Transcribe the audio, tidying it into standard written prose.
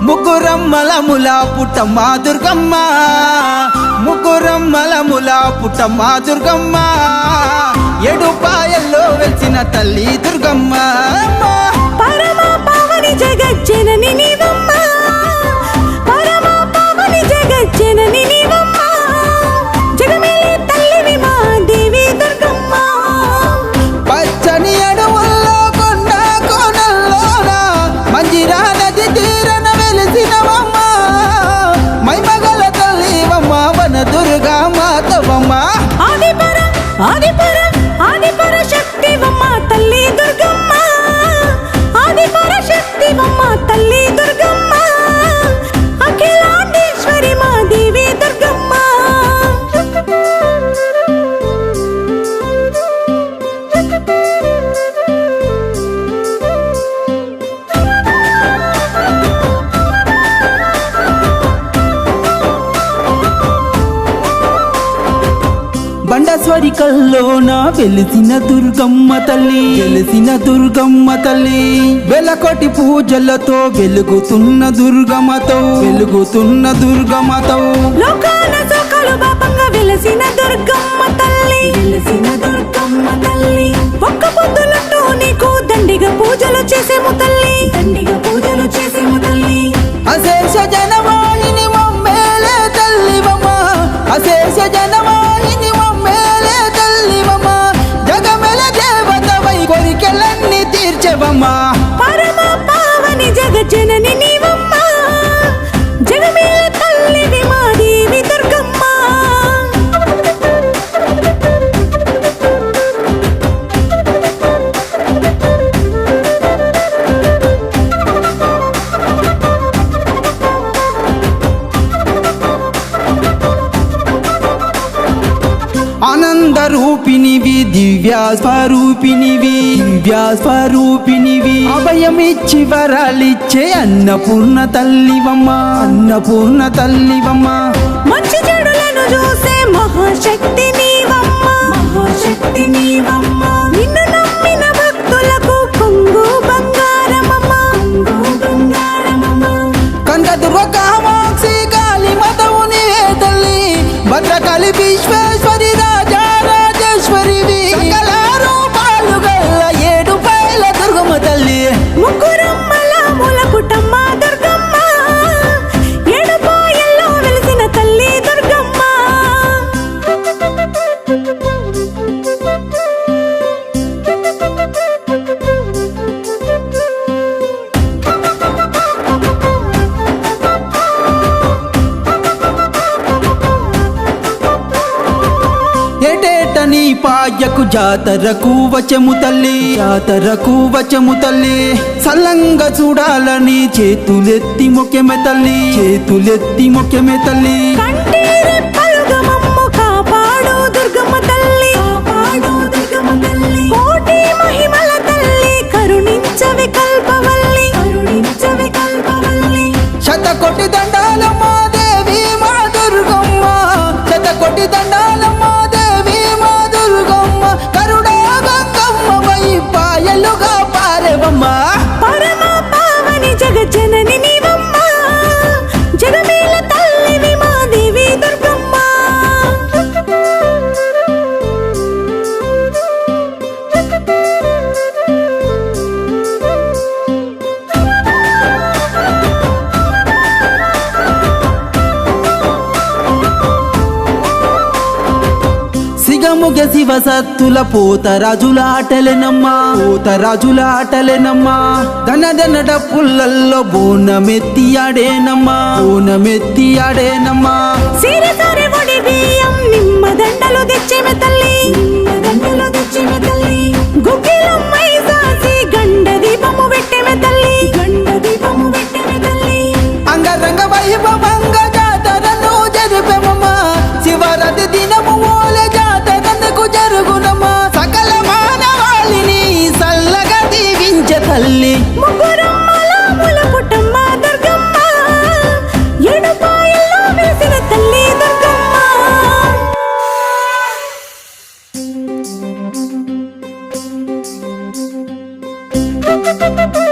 ముగ్గురమ్మలముల పుట్టమ్మ దుర్గమ్మ, ముగ్గురమ్మలముల పుట్టమ్మ దుర్గమ్మ, ఏడుపాయల్లో వెలిసిన తల్లి దుర్గమ్మ. పరమ పావని జగజ్జనని నీవమ్మ, పరమ పావని జగజ్జనని నీవమ్మ, జగమేలే తల్లివి మా దేవి దుర్గమ్మ. పచ్చని అడవుల్లో కొండ కోనల్లోన మంజిరా నది తీరన వెలిసినవమ్మ, మైమగల తల్లివమ్మ వన దుర్గా మాతవమ్మ. ఆదిపర శక్తివమ్మ తల్లి దుర్గమ్మ, ఆదిపర శక్తివమ్మ తల్లి దుర్గమ్మ, అఖిలాండేశ్వరి మా దేవి దుర్గమ్మ. బండస్వరి కల్లోన వెలిసిన దుర్గమ్మ తల్లి, వెలిసిన దుర్గమ్మ తల్లి, వెలకోటి పూజలతో వెలుగుతున్న దుర్గమ్మతో, వెలుగుతున్న దుర్గమ్మతో, లోకాల సోకలు పాపంగా వెలసిన దుర్గమ్మ తల్లి, వెలసిన దుర్గమ్మ తల్లి, ఒక్క పొద్దులతో నీకు దండిగా పూజలు చేసేము తల్లి, దండిగా పూజలు చేసేము తల్లి. అశేష జనవాహిని మమ్మేలే తల్లివమ్మ, అశేష జనవాహిని మమ్మేలే తల్లివమ్మ, జగమెల దేవతవై కోరికలన్నీ తీర్చెవమ్మ. పరమ పావని జగజ్జనని నీవమ్మ, జగమేలే తల్లివి మా దేవి దుర్గమ్మ. ఆనంద రూపినివి, దివ్య స్వరూపినివి, దివ్య స్వరూపినివి, అభయమిచ్చి వరాలిచ్చే అన్నపూర్ణ తల్లివమ్మ, అన్నపూర్ణ తల్లివమ్మ. మంచి చెడులను చూసే మహాశక్తి నీవమ్మ, మహాశక్తి నీవమ్మ, నిన్ను నమ్మిన భక్తులకు కొంగు బంగారమమ్మ, కొంగు బంగారమమ్మ. కందదుర్గ కామాక్షి కాళీ మాతవు నీవే తల్లి, భద్రకాళి విశ్వేశ్వరి రాజా రాజేశ్వరివి, సకల రూపాలు గల్ల ఏడు పైల దుర్గమ్మ తల్లి. ముగ్గురమ్మల మూల పుట్టమ్మ దుర్గమ్మ, ఏడుపాయల్లో వెలిసిన తల్లి దుర్గమ్మ. ఏటేట నీ పాయకు జాతరకు వచ్చము తల్లి, జాతరకు వచ్చము తల్లి, సల్లంగా చూడాలని చేతులెత్తి మొక్కెమె తల్లి, చేతులెత్తి మొక్కెమె తల్లి. కంటిరి పలుగమమ్ము కాపాడు దుర్గమ్మ తల్లి, కాపాడు దుర్గమ్మ తల్లి, కోటి మహిమల తల్లి, కరుణించవి కల్పవల్లి, కరుణించవి కల్పవల్లి. శతకోటి దండాల మా దేవి మా దుర్గమ్మ, శతకోటి దండాల మా దేవి మా దుర్గమ్మ, కరుణా గంగమ్మ వై పాయలుగా పారెవమ్మ. పరమ పావని జగజ్జనని నీవమ్మ, జగమేల తల్లివి మా దేవి దుర్గమ్మ. సిగముగ శివ సత్తుల పోతరాజుల ఆటలెనమ్మ, పోతరాజుల ఆటలెనమ్మ, ధనధన డప్పులల్లో బోనమెత్తి ఆడేనమ్మ, బోనమెత్తి ఆడేనమ్మ. సిరసారి ఒడి బియ్యం నిమ్మ దండలు తెచ్చేమె తల్లి, నిమ్మ దండలు తెచ్చేమె తల్లి, గుగ్గిలమ్మై సాసి గండ దీపము పెట్టెమె తల్లి, గండ దీపము పెట్టెమె తల్లి. అంగరంగ వైభవంగ జాతరను జరిపెమమ్మ, శివరాత్రి దినము ఓలే జాతరకు జరుగునమ్మ, సకల మానవాళిని సల్లగా దీవించ తల్లి. ముగ్గురమ్మల మూల పుట్టమ్మ తల్లి